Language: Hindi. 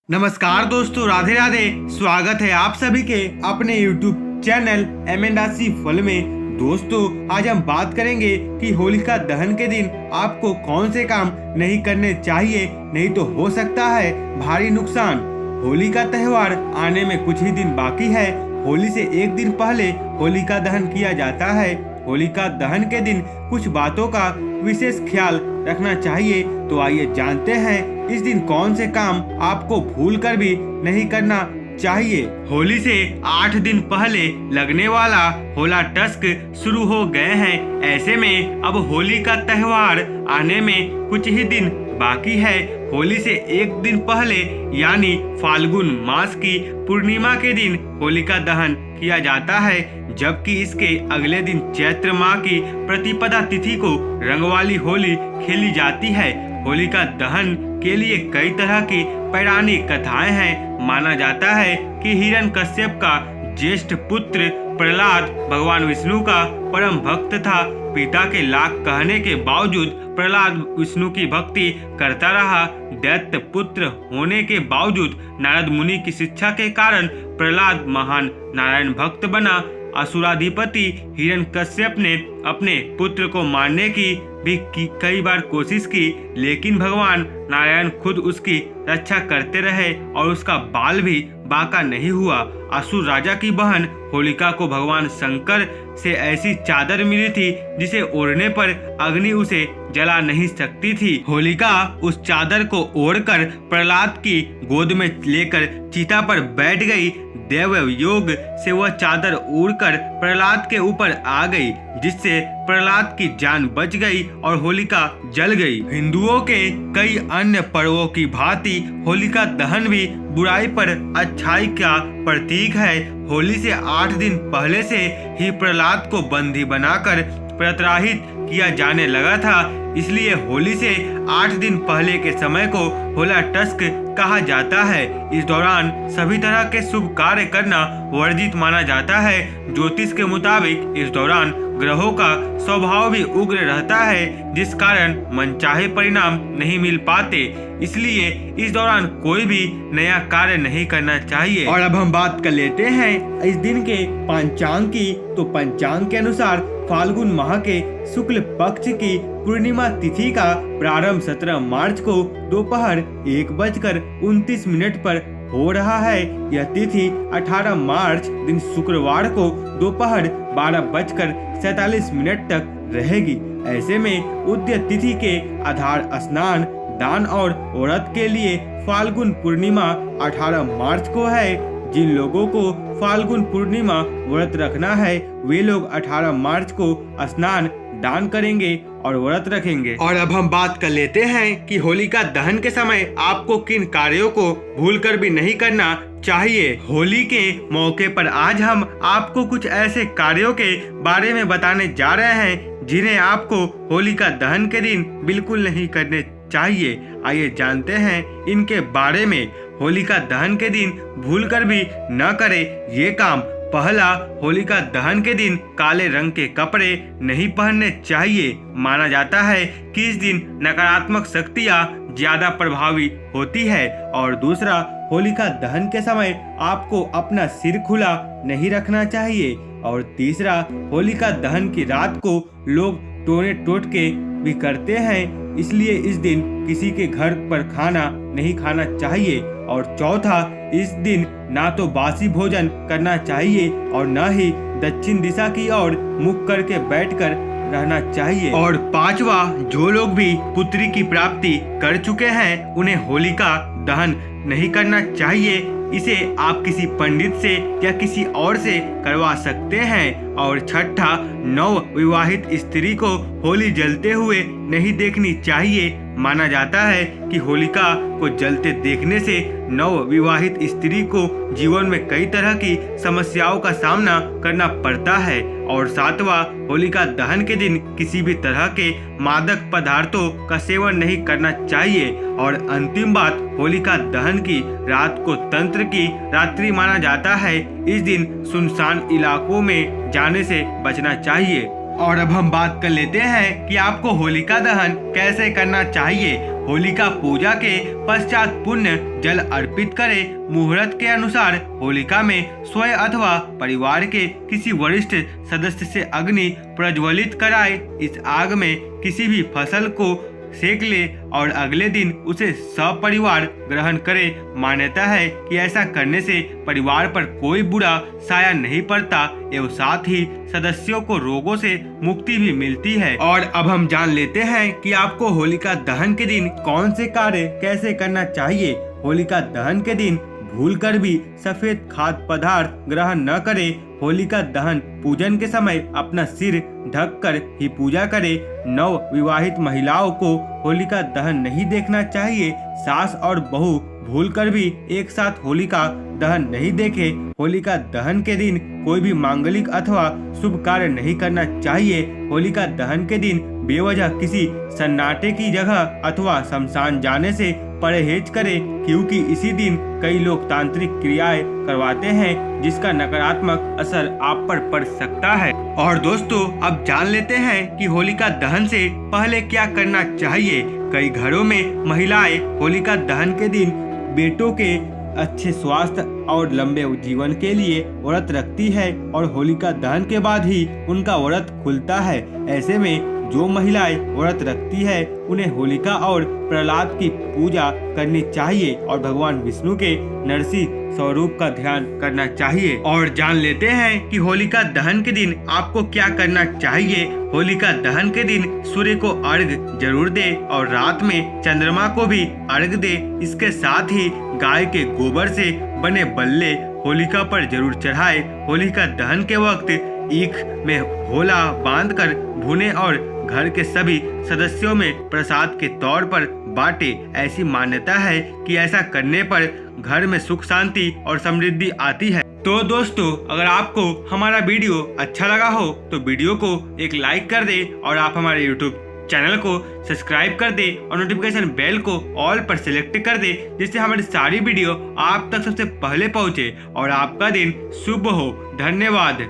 नमस्कार दोस्तों, राधे राधे। स्वागत है आप सभी के अपने YouTube चैनल एमेंडासी फल में। दोस्तों, आज हम बात करेंगे कि होलिका दहन के दिन आपको कौन से काम नहीं करने चाहिए, नहीं तो हो सकता है भारी नुकसान। होली का त्योहार आने में कुछ ही दिन बाकी है। होली से एक दिन पहले होलिका दहन किया जाता है। होलिका दहन के दिन कुछ बातों का विशेष ख्याल रखना चाहिए। तो आइए जानते हैं इस दिन कौन से काम आपको भूल कर भी नहीं करना चाहिए। होली से 8 दिन पहले लगने वाला होला टस्क शुरू हो गए हैं। ऐसे में अब होली का त्योहार आने में कुछ ही दिन बाकी है। होली से एक दिन पहले यानी फाल्गुन मास की पूर्णिमा के दिन होलिका दहन किया जाता है, जबकि इसके अगले दिन चैत्र माह की प्रतिपदा तिथि को रंग वाली होली खेली जाती है। होलिका दहन के लिए कई तरह की पौराणिक कथाएं हैं। माना जाता है कि हिरण्यकश्यप का ज्येष्ठ पुत्र प्रहलाद भगवान विष्णु का परम भक्त था। पिता के लाख कहने के बावजूद प्रहलाद विष्णु की भक्ति करता रहा। दैत्य पुत्र होने के बावजूद नारद मुनि की शिक्षा के कारण प्रहलाद महान नारायण भक्त बना। असुराधिपति हिरण्यकश्यप ने अपने पुत्र को मारने की भी कई बार कोशिश की, लेकिन भगवान नारायण खुद उसकी रक्षा करते रहे और उसका बाल भी बांका नहीं हुआ। असुर राजा की बहन होलिका को भगवान शंकर से ऐसी चादर मिली थी जिसे ओढ़ने पर अग्नि उसे जला नहीं सकती थी। होलिका उस चादर को ओढ़कर प्रहलाद की गोद में लेकर चीता पर बैठ गई। देव योग से वह चादर उड़कर प्रहलाद के ऊपर आ गई, जिससे प्रहलाद की जान बच गई और होलिका जल गई। हिंदुओं के कई अन्य पर्वों की भांति होलिका दहन भी बुराई पर अच्छाई का प्रतीक है। होली से 8 दिन पहले से ही प्रहलाद को बंदी बनाकर प्रताड़ित किया जाने लगा था, इसलिए होली से 8 दिन पहले के समय को होला टस्क कहा जाता है। इस दौरान सभी तरह के शुभ कार्य करना वर्जित माना जाता है। ज्योतिष के मुताबिक इस दौरान ग्रहों का स्वभाव भी उग्र रहता है, जिस कारण मनचाहे परिणाम नहीं मिल पाते। इसलिए इस दौरान कोई भी नया कार्य नहीं करना चाहिए। और अब हम बात कर लेते हैं इस दिन के पंचांग की। तो पंचांग के अनुसार फाल्गुन माह के शुक्ल पक्ष की पूर्णिमा तिथि का प्रारंभ 17 मार्च को दोपहर 1:29 पर हो रहा है। यह तिथि 18 मार्च दिन शुक्रवार को दोपहर 12:47 तक रहेगी। ऐसे में उदय तिथि के आधार स्नान, दान और व्रत के लिए फाल्गुन पूर्णिमा 18 मार्च को है। जिन लोगों को फाल्गुन पूर्णिमा व्रत रखना है वे लोग 18 मार्च को स्नान, दान करेंगे और व्रत रखेंगे। और अब हम बात कर लेते हैं कि होलिका दहन के समय आपको किन कार्यों को भूलकर भी नहीं करना चाहिए। होली के मौके पर आज हम आपको कुछ ऐसे कार्यों के बारे में बताने जा रहे हैं जिन्हें आपको होलिका दहन के दिन बिल्कुल नहीं करने चाहिए। आइए जानते हैं इनके बारे में। होलिका दहन के दिन भूलकर भी न करें ये काम। पहला, होलिका दहन के दिन काले रंग के कपड़े नहीं पहनने चाहिए। माना जाता है कि इस दिन नकारात्मक शक्तियाँ ज्यादा प्रभावी होती है। और दूसरा, होलिका दहन के समय आपको अपना सिर खुला नहीं रखना चाहिए। और तीसरा, होलिका दहन की रात को लोग टोने टोटके भी करते हैं, इसलिए इस दिन किसी के घर पर खाना नहीं खाना चाहिए। और चौथा, इस दिन ना तो बासी भोजन करना चाहिए और न ही दक्षिण दिशा की ओर मुख करके बैठकर रहना चाहिए। और पांचवा, जो लोग भी पुत्री की प्राप्ति कर चुके हैं उन्हें होलिका दहन नहीं करना चाहिए। इसे आप किसी पंडित से या किसी और से करवा सकते हैं। और छठा, नव विवाहित स्त्री को होली जलते हुए नहीं देखनी चाहिए। माना जाता है कि होलिका को जलते देखने से नव विवाहित स्त्री को जीवन में कई तरह की समस्याओं का सामना करना पड़ता है। और सातवां, होलिका दहन के दिन किसी भी तरह के मादक पदार्थों का सेवन नहीं करना चाहिए। और अंतिम बात, होलिका दहन की रात को तंत्र की रात्रि माना जाता है। इस दिन सुनसान इलाकों में जाने से बचना चाहिए। और अब हम बात कर लेते हैं कि आपको होलिका दहन कैसे करना चाहिए। होलिका पूजा के पश्चात पुण्य जल अर्पित करें। मुहूर्त के अनुसार होलिका में स्वयं अथवा परिवार के किसी वरिष्ठ सदस्य से अग्नि प्रज्वलित कराए। इस आग में किसी भी फसल को सेक ले और अगले दिन उसे सपरिवार ग्रहण करे। मान्यता है कि ऐसा करने से परिवार पर कोई बुरा साया नहीं पड़ता एवं साथ ही सदस्यों को रोगों से मुक्ति भी मिलती है। और अब हम जान लेते हैं कि आपको होलिका दहन के दिन कौन से कार्य कैसे करना चाहिए। होलिका दहन के दिन भूलकर भी सफेद खाद्य पदार्थ ग्रहण न करें। होलिका दहन पूजन के समय अपना सिर ढककर ही पूजा करें। नव विवाहित महिलाओं को होलिका दहन नहीं देखना चाहिए। सास और बहू भूलकर भी एक साथ होलिका दहन नहीं देखे। होलिका दहन के दिन कोई भी मांगलिक अथवा शुभ कार्य नहीं करना चाहिए। होलिका दहन के दिन बेवजह किसी सन्नाटे की जगह अथवा शमशान जाने से परहेज करें, क्योंकि इसी दिन कई लोग तांत्रिक क्रियाएं करवाते हैं जिसका नकारात्मक असर आप पर पड़ सकता है। और दोस्तों अब जान लेते हैं कि होलिका दहन से पहले क्या करना चाहिए। कई घरों में महिलाएं होलिका दहन के दिन बेटों के अच्छे स्वास्थ्य और लंबे जीवन के लिए व्रत रखती है और होलिका दहन के बाद ही उनका व्रत खुलता है। ऐसे में जो महिलाएं व्रत रखती है उन्हें होलिका और प्रहलाद की पूजा करनी चाहिए और भगवान विष्णु के नरसिंह स्वरूप का ध्यान करना चाहिए। और जान लेते हैं कि होलिका दहन के दिन आपको क्या करना चाहिए। होलिका दहन के दिन सूर्य को अर्घ जरूर दे और रात में चंद्रमा को भी अर्घ दे। इसके साथ ही गाय के गोबर से बने बल्ले होलिका पर जरूर चढ़ाए। होलिका दहन के वक्त ईख में होला बांधकर भुने और घर के सभी सदस्यों में प्रसाद के तौर पर बांटे। ऐसी मान्यता है कि ऐसा करने पर घर में सुख शांति और समृद्धि आती है। तो दोस्तों अगर आपको हमारा वीडियो अच्छा लगा हो तो वीडियो को एक लाइक कर दे और आप हमारे यूट्यूब चैनल को सब्सक्राइब कर दे और नोटिफिकेशन बेल को ऑल पर सिलेक्ट कर दे, जिससे हमारी सारी वीडियो आप तक सबसे पहले पहुंचे और आपका दिन शुभ हो। धन्यवाद।